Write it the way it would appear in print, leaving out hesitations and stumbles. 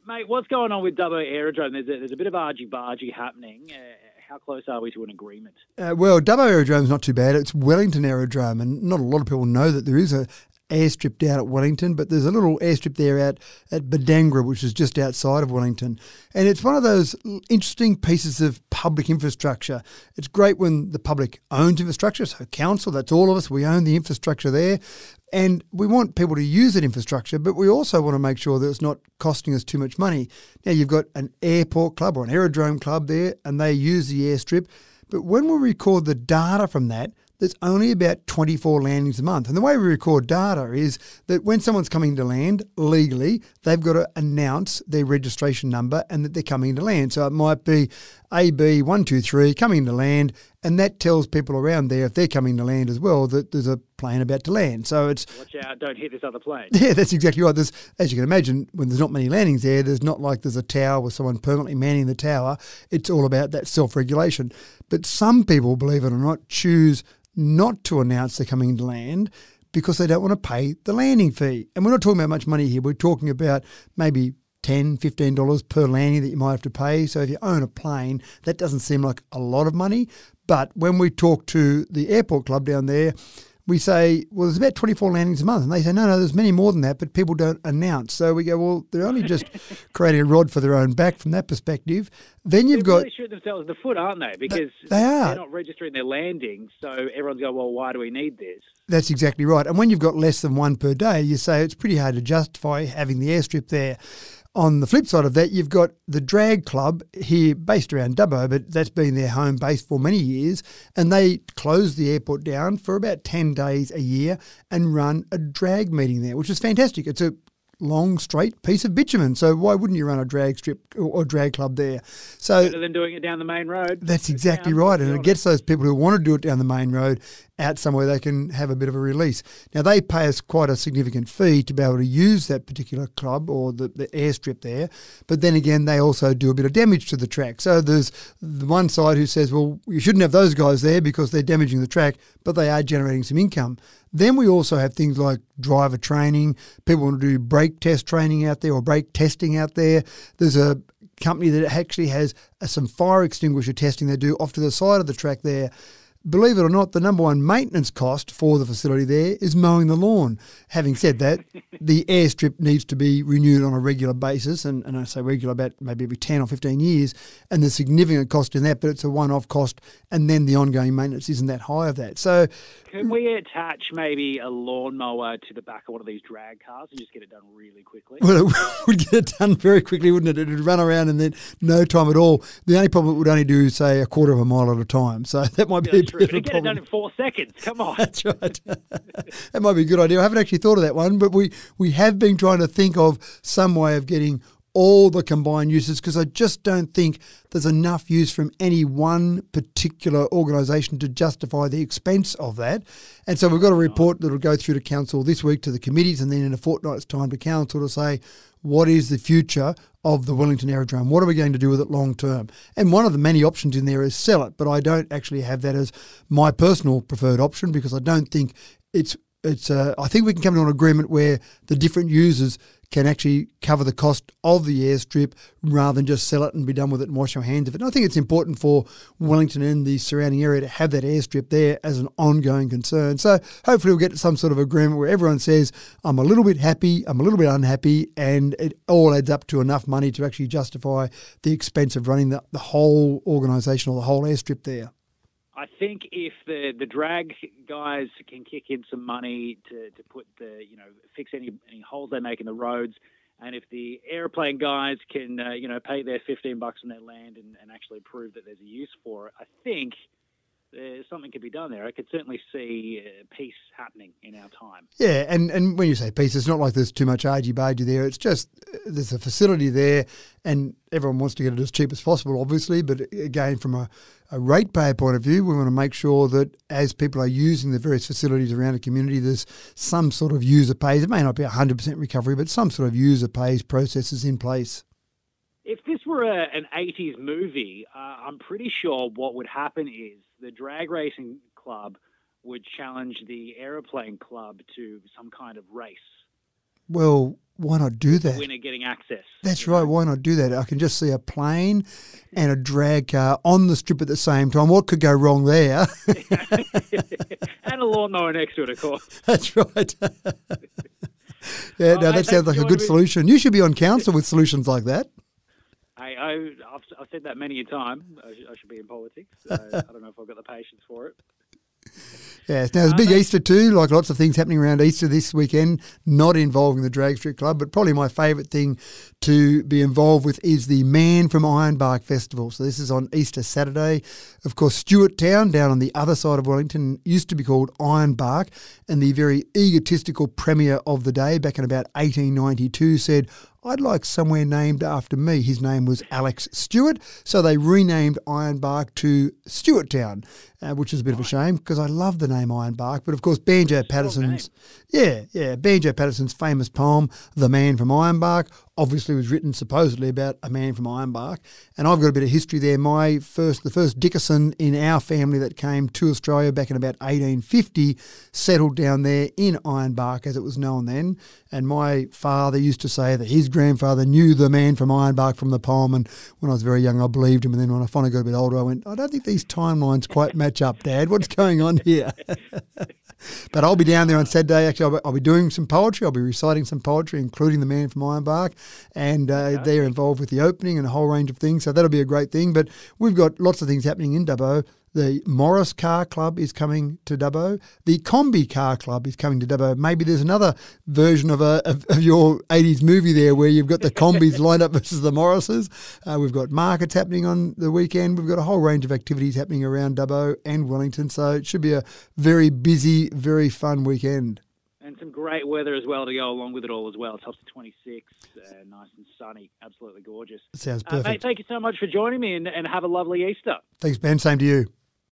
Mate, what's going on with Dubbo Aerodrome? There's a bit of argy-bargy happening. How close are we to an agreement? Well, Dubbo Aerodrome's not too bad. It's Wellington Aerodrome, and not a lot of people know that there is a airstrip down at Wellington, but there's a little airstrip there at Badangra, which is just outside of Wellington. And it's one of those interesting pieces of public infrastructure. It's great when the public owns infrastructure, so council, that's all of us, we own the infrastructure there. And we want people to use that infrastructure, but we also want to make sure that it's not costing us too much money. Now, you've got an airport club or an aerodrome club there, and they use the airstrip. But when we record the data from that, there's only about 24 landings a month. And the way we record data is that when someone's coming to land legally, they've got to announce their registration number and that they're coming to land. So it might be AB123 coming to land, and that tells people around there, if they're coming to land as well, that there's a plane about to land. So it's... Watch out, don't hit this other plane. Yeah, that's exactly right. There's, as you can imagine, when there's not many landings there, there's not like there's a tower with someone permanently manning the tower. It's all about that self-regulation. But some people, believe it or not, choose not to announce they're coming to land because they don't want to pay the landing fee. And we're not talking about much money here. We're talking about maybe $10, $15 per landing that you might have to pay. So if you own a plane, that doesn't seem like a lot of money. But when we talk to the airport club down there, we say, well, there's about 24 landings a month. And they say, no, there's many more than that, but people don't announce. So we go, well, they're only just creating a rod for their own back from that perspective. Then you've got... They're really shooting themselves in the foot, aren't they? Because they're not registering their landings, so everyone's going, well, why do we need this? That's exactly right. And when you've got less than one per day, you say it's pretty hard to justify having the airstrip there. On the flip side of that, you've got the drag club here based around Dubbo, but that's been their home base for many years, and they close the airport down for about 10 days a year and run a drag meeting there, which is fantastic. It's a long, straight piece of bitumen, so why wouldn't you run a drag strip or drag club there? So better than doing it down the main road. That's exactly right, and it gets those people who want to do it down the main road out somewhere they can have a bit of a release. Now, they pay us quite a significant fee to be able to use that particular club or the airstrip there, but then again, they also do a bit of damage to the track. So there's the one side who says, well, you shouldn't have those guys there because they're damaging the track, but they are generating some income. Then we also have things like driver training. People want to do brake test training out there or brake testing out there. There's a company that actually has some fire extinguisher testing they do off to the side of the track there. Believe it or not, the number one maintenance cost for the facility there is mowing the lawn. Having said that, the airstrip needs to be renewed on a regular basis, and I say regular about maybe every 10 or 15 years, and there's significant cost in that, but it's a one-off cost, and then the ongoing maintenance isn't that high of that. So, can we attach maybe a lawnmower to the back of one of these drag cars and just get it done really quickly? Well, it would get it done very quickly, wouldn't it? It would run around and then no time at all. The only problem it would only do, say, a quarter of a mile at a time. So that might be a bit of a problem. Get it done in 4 seconds. Come on. That's right. That might be a good idea. I haven't actually thought of that one, but we have been trying to think of some way of getting all the combined uses, because I just don't think there's enough use from any one particular organisation to justify the expense of that. And so we've got a report that will go through to council this week to the committees, and then in a fortnight's time to council to say, what is the future of the Wellington Aerodrome? What are we going to do with it long term? And one of the many options in there is sell it, but I don't actually have that as my personal preferred option, because I don't think it's I think we can come to an agreement where the different users can actually cover the cost of the airstrip rather than just sell it and be done with it and wash our hands of it. And I think it's important for Wellington and the surrounding area to have that airstrip there as an ongoing concern. So hopefully we'll get to some sort of agreement where everyone says, I'm a little bit happy, I'm a little bit unhappy, and it all adds up to enough money to actually justify the expense of running the whole organisation or the whole airstrip there. I think if the drag guys can kick in some money to put fix any holes they make in the roads, and if the airplane guys can pay their $15 on their land and actually prove that there's a use for it, I think something could be done there. I could certainly see peace happening in our time. Yeah, and when you say peace, it's not like there's too much argy-bargy there. It's just there's a facility there, and everyone wants to get it as cheap as possible, obviously. But again, from a ratepayer point of view, we want to make sure that as people are using the various facilities around a community, there's some sort of user pays. It may not be 100% recovery, but some sort of user pays processes in place. If this were an 80s movie, I'm pretty sure what would happen is the drag racing club would challenge the aeroplane club to some kind of race. Well, Why not do The that? winner getting access. That's right. Why not do that? I can just see a plane and a drag car on the strip at the same time. What could go wrong there? And a lawnmower next to it, of course. That's right. Yeah, no, that sounds like a good solution. You should be on council with solutions like that. I've said that many a time. I should be in politics. I don't know if I've got the patience for it. Yeah, now there's a big Easter too, like lots of things happening around Easter this weekend, not involving the Drag Street Club, but probably my favourite thing to be involved with is the Man from Ironbark Festival. So this is on Easter Saturday. Of course, Stewart Town, down on the other side of Wellington, used to be called Ironbark, and the very egotistical premier of the day back in about 1892 said, I'd like somewhere named after me. His name was Alex Stewart, so they renamed Ironbark to Stewart Town, which is a bit of a shame because I love the name Ironbark. But of course, Banjo Patterson's, Banjo Patterson's famous poem, "The Man from Ironbark," obviously was written supposedly about a man from Ironbark, and I've got a bit of history there. The first Dickerson in our family that came to Australia back in about 1850 settled down there in Ironbark, as it was known then. And my father used to say that his grandfather knew the man from Ironbark from the poem, and when I was very young I believed him, and then when I finally got a bit older I went, I don't think these timelines quite match up, Dad. What's going on here? But I'll be down there on Saturday. Actually, I'll be doing some poetry. I'll be reciting some poetry, including the Man from Ironbark, and they're involved with the opening and a whole range of things. So that'll be a great thing. But we've got lots of things happening in Dubbo. The Morris Car Club is coming to Dubbo. The Combi Car Club is coming to Dubbo. Maybe there's another version of your 80s movie there where you've got the Combis lined up versus the Morrises. We've got markets happening on the weekend. We've got a whole range of activities happening around Dubbo and Wellington. So it should be a very busy, very fun weekend. And some great weather as well to go along with it all as well. It's up to 26, nice and sunny, absolutely gorgeous. Sounds perfect. Mate, thank you so much for joining me and have a lovely Easter. Thanks, Ben. Same to you.